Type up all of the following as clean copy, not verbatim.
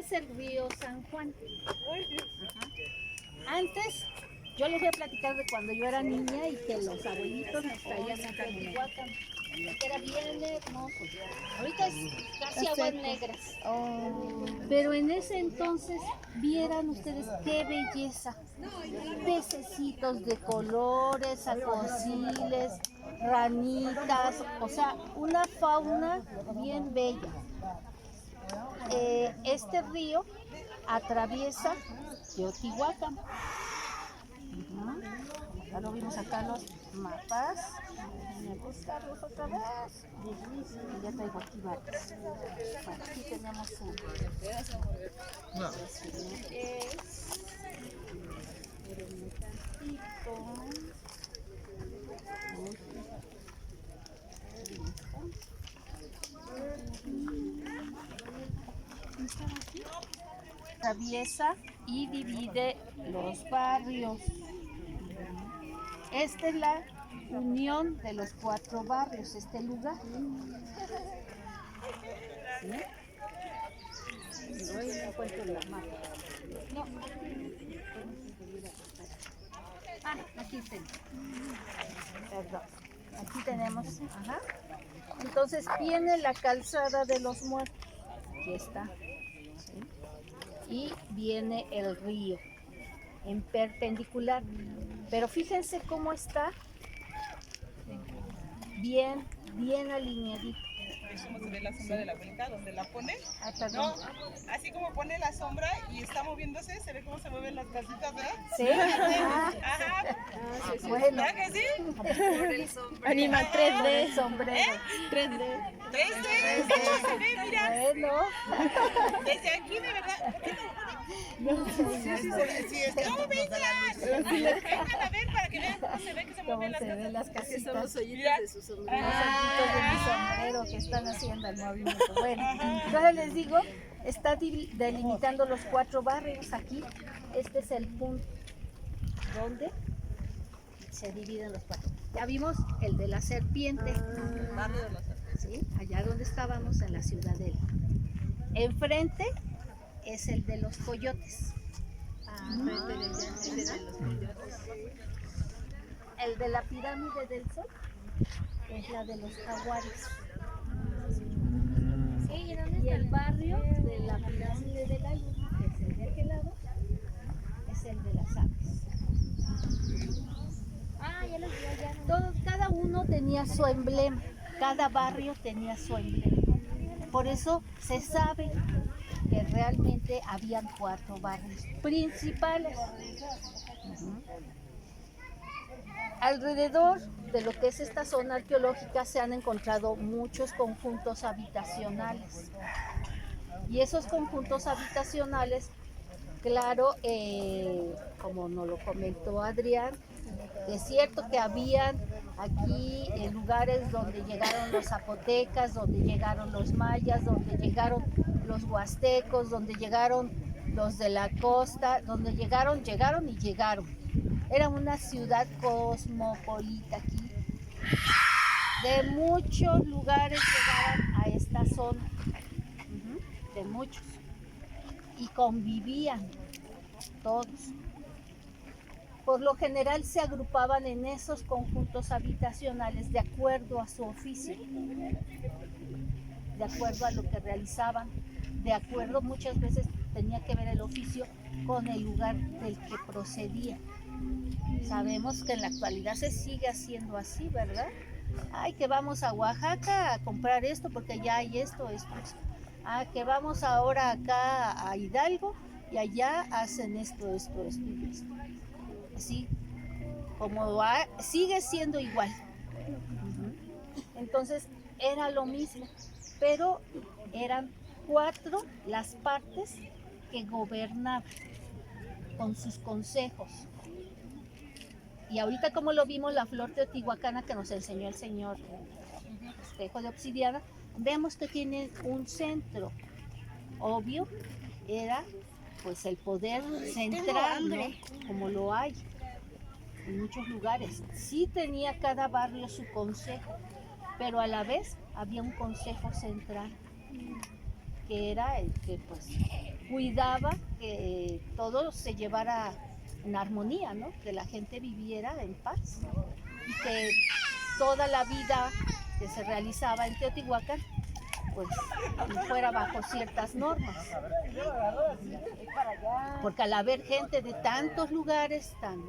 es el río San Juan. Ajá. Antes, yo les voy a platicar de cuando yo era niña y que los abuelitos nos traían a Teotihuacán. Era bien hermoso. Ahorita es casi aguas negras. Pero en ese entonces, vieran ustedes qué belleza. Pececitos de colores, acosiles, ranitas, o sea, una fauna bien bella. Este río atraviesa Teotihuacán. Ya lo vimos acá en los mapas. Voy a buscarlos otra vez. Ya traigo aquí varios. Bueno, aquí tenemos uno. No. Atraviesa y divide los barrios. Esta es la unión de los 4 barrios, este lugar. ¿Sí? No encuentro la mapa. No. Aquí tengo. Perdón. Aquí tenemos. Ajá. Entonces viene la calzada de los muertos. Aquí está. ¿Sí? Y viene el río en perpendicular. Pero fíjense cómo está bien alineadito. ¿Ves cómo se ve la sombra de la abuelita? ¿Dónde la pone? Perdón. No, así como pone la sombra y está moviéndose, se ve cómo se mueven las casitas, ¿verdad? Sí. Ajá. Bueno. ¿Verdad que sí? Anima 3D. Sombrero. 3D. 3D. Se ve, mira. Bueno. Desde aquí, de verdad. Sí, no, vengan. Vengan a ver para que vean cómo se ve que se mueven las Se ven casitas. las casitas. Son los hoyitos Mira. de su sombrero. Los ojitos de mi sombrero que están haciendo el movimiento. Bueno, entonces les digo, está delimitando los 4 barrios aquí. Este es el punto donde se dividen los 4. Ya vimos el de la serpiente, Barrio de los ¿sí? Allá donde estábamos en la ciudadela. Enfrente es el de los coyotes. El de la pirámide del sol es la de los jaguares. Y el barrio de la pirámide de la luna, que es el de aquel lado, es el de las aves. Cada uno tenía su emblema, cada barrio tenía su emblema. Por eso se sabe que realmente habían 4 barrios principales. Alrededor de lo que es esta zona arqueológica se han encontrado muchos conjuntos habitacionales. Y esos conjuntos habitacionales, claro, como nos lo comentó Adrián, es cierto que habían aquí lugares donde llegaron los zapotecas, donde llegaron los mayas, donde llegaron los huastecos, donde llegaron los de la costa, donde llegaron y llegaron. Era una ciudad cosmopolita aquí. De muchos lugares llegaban a esta zona, de muchos, y convivían todos. Por lo general se agrupaban en esos conjuntos habitacionales de acuerdo a su oficio, de acuerdo a lo que realizaban, de acuerdo, muchas veces tenía que ver el oficio con el lugar del que procedía. Sabemos que en la actualidad se sigue haciendo así, ¿verdad? Ay, que vamos a Oaxaca a comprar esto porque ya hay esto. Ah, que vamos ahora acá a Hidalgo y allá hacen esto y esto. Así como sigue siendo igual. Entonces era lo mismo, pero eran 4 las partes que gobernaban con sus consejos. Y ahorita, como lo vimos, la flor teotihuacana que nos enseñó el señor Espejo de Obsidiana, vemos que tiene un centro. Obvio, era pues el poder central, ¿no? Como lo hay en muchos lugares. Sí tenía cada barrio su consejo, pero a la vez había un consejo central, que era el que pues cuidaba que todo se llevara en armonía, ¿no? Que la gente viviera en paz y que toda la vida que se realizaba en Teotihuacán pues fuera bajo ciertas normas. Porque al haber gente de tantos lugares tan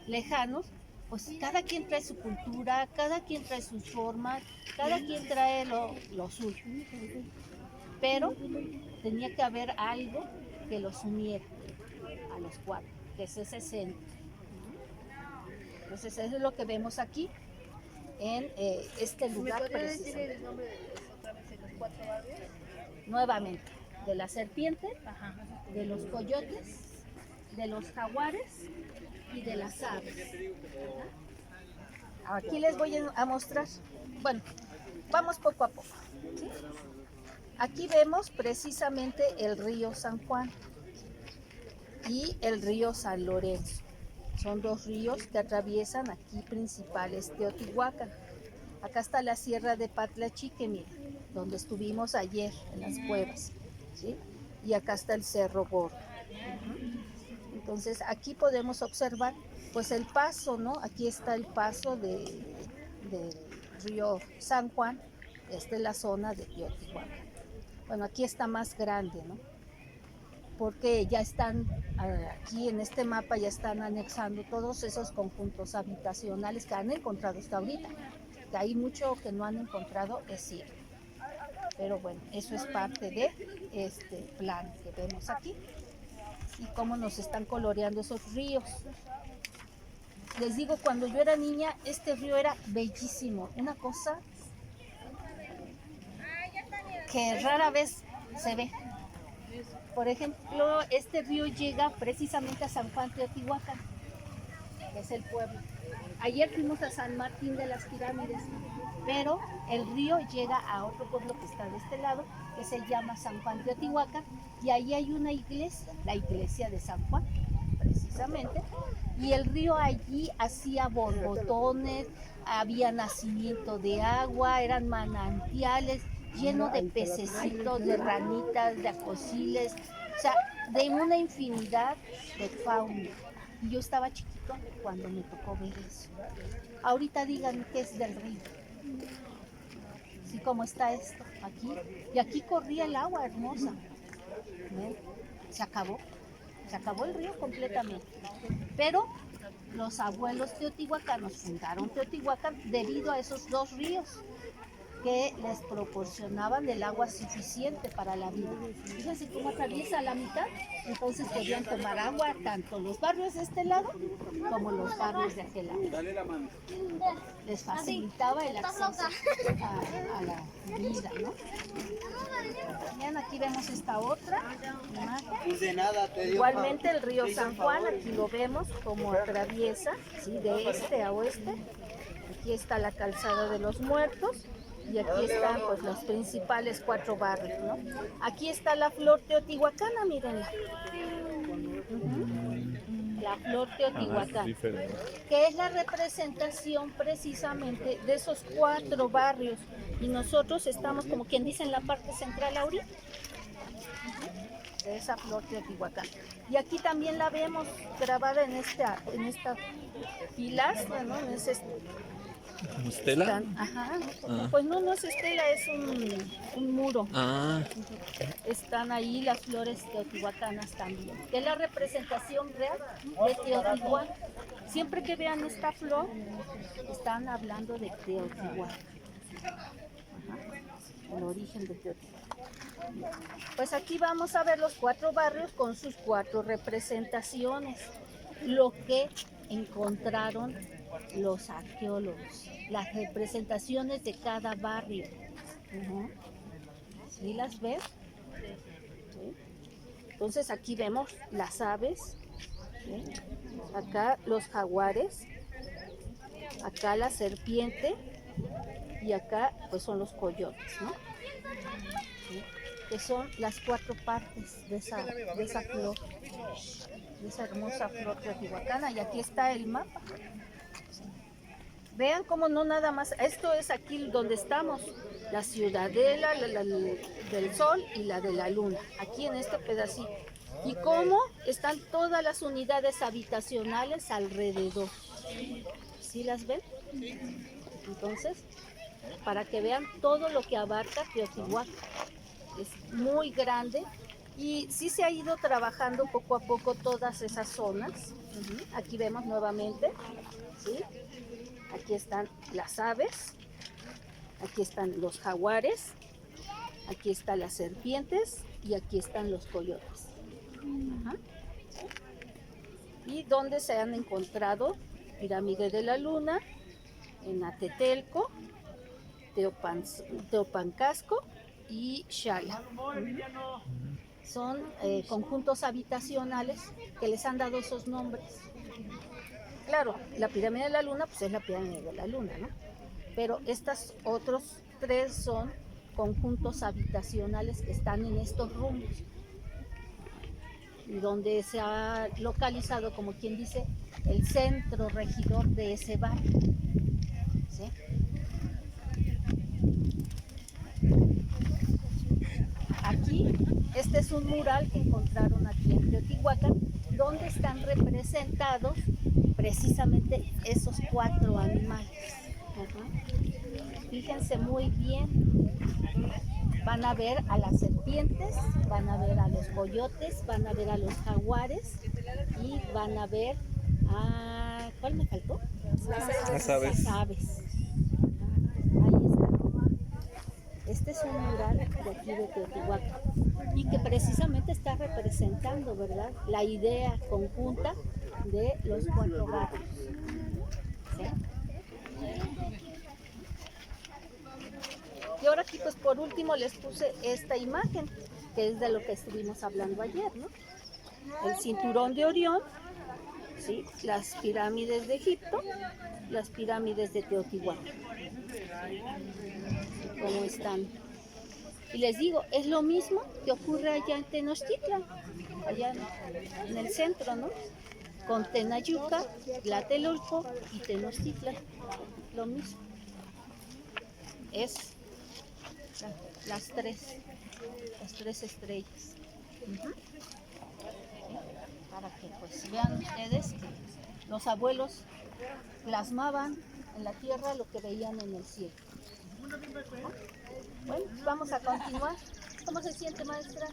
lejanos, pues cada quien trae su cultura, cada quien trae sus formas, cada quien trae lo suyo. Pero tenía que haber algo que los uniera a los cuatro, que es ese centro. Entonces eso es lo que vemos aquí en este lugar. ¿Me podría decir el nombre de otra vez de los 4 barrios? Nuevamente, de la serpiente, de los coyotes, de los jaguares y de las aves. Aquí les voy a mostrar, bueno, vamos poco a poco, ¿sí? Aquí vemos precisamente el río San Juan y el río San Lorenzo. Son dos ríos que atraviesan aquí principales Teotihuacán. Acá está la sierra de Patlachique, miren, donde estuvimos ayer en las cuevas, ¿sí? Y acá está el Cerro Gordo. Entonces aquí podemos observar pues el paso, ¿no? Aquí está el paso del río San Juan, esta es la zona de Teotihuacán. Bueno, aquí está más grande, ¿no? Porque ya están, aquí en este mapa ya están anexando todos esos conjuntos habitacionales que han encontrado hasta ahorita. Que hay mucho que no han encontrado, es cierto. Pero bueno, eso es parte de este plan que vemos aquí. Y cómo nos están coloreando esos ríos. Les digo, cuando yo era niña, este río era bellísimo. Una cosa que rara vez se ve. Por ejemplo, este río llega precisamente a San Juan Teotihuacán, que es el pueblo. Ayer fuimos a San Martín de las Pirámides, pero el río llega a otro pueblo que está de este lado, que se llama San Juan Teotihuacán, y ahí hay una iglesia, la iglesia de San Juan, precisamente, y el río allí hacía borbotones, había nacimiento de agua, eran manantiales, lleno de pececitos, de ranitas, de acosiles, o sea, de una infinidad de fauna. Y yo estaba chiquito cuando me tocó ver eso. Ahorita díganme qué es del río. Sí, cómo está esto aquí. Y aquí corría el agua hermosa. ¿Ven? Se acabó el río completamente. Pero los abuelos teotihuacanos fundaron Teotihuacán debido a esos dos ríos que les proporcionaban el agua suficiente para la vida. Fíjense cómo atraviesa la mitad, entonces podían tomar agua tanto los barrios de este lado como los barrios de aquel lado. Les facilitaba el acceso a la vida, ¿no? Bien, aquí vemos esta otra imagen. Igualmente el río San Juan, aquí lo vemos como atraviesa, ¿sí? De este a oeste. Aquí está la calzada de los Muertos. Y aquí están pues los principales 4 barrios, ¿no? Aquí está la flor teotihuacana, mírenla. La flor teotihuacana, que es la representación precisamente de esos 4 barrios. Y nosotros estamos como quien dice en la parte central ahorita. De esa flor teotihuacana. Y aquí también la vemos grabada en esta pilastra, ¿no? En ese ¿Estela? Ajá. Pues no es estela, es un muro. Están ahí las flores teotihuacanas también, que es la representación real de Teotihuacán. Siempre que vean esta flor, están hablando de Teotihuacán. El origen de Teotihuacán. Pues aquí vamos a ver los 4 barrios con sus 4 representaciones. Lo que encontraron los arqueólogos, las representaciones de cada barrio. ¿Sí las ven? ¿Sí? Entonces aquí vemos las aves, ¿sí? Acá los jaguares, acá la serpiente y acá pues son los coyotes, ¿no? ¿Sí? Que son las 4 partes de esa flor, de esa hermosa flor teotihuacana. Y aquí está el mapa. Vean cómo no nada más, esto es aquí donde estamos, la ciudadela, del sol y la de la luna, aquí en este pedacito. Y cómo están todas las unidades habitacionales alrededor. ¿Sí las ven? Entonces, para que vean todo lo que abarca Teotihuacán. Es muy grande y sí se ha ido trabajando poco a poco todas esas zonas. Aquí vemos nuevamente, ¿sí? Aquí están las aves, aquí están los jaguares, aquí están las serpientes y aquí están los coyotes. Ajá. Y donde se han encontrado Pirámide de la Luna, en Atetelco, Teopancasco y Xala. Son conjuntos habitacionales que les han dado esos nombres. Claro, la Pirámide de la Luna pues es la Pirámide de la Luna, ¿no? Pero estos otros 3 son conjuntos habitacionales que están en estos rumbos y donde se ha localizado, como quien dice, el centro regidor de ese barrio. ¿Sí? Aquí, este es un mural que encontraron aquí en Teotihuacán, donde están representados precisamente esos 4 animales. Fíjense muy bien, van a ver a las serpientes, van a ver a los coyotes, van a ver a los jaguares y van a ver a... ¿cuál me faltó? Las aves. Las aves. Ahí está. Este es un mural de aquí de Teotihuacán y que precisamente está representando, ¿verdad?, la idea conjunta de los 4 barrios. ¿Sí? Y ahora aquí, pues por último les puse esta imagen, que es de lo que estuvimos hablando ayer, ¿no? El cinturón de Orión, ¿sí? Las pirámides de Egipto, las pirámides de Teotihuacán. ¿Cómo están? Y les digo, es lo mismo que ocurre allá en Tenochtitlan, allá en el centro, ¿no? Con Tenayuca, Tlatelolco y Tenochtitlan, lo mismo. Es las tres estrellas. Para que pues vean ustedes que los abuelos plasmaban en la tierra lo que veían en el cielo. Bueno, vamos a continuar. ¿Cómo se siente, maestra?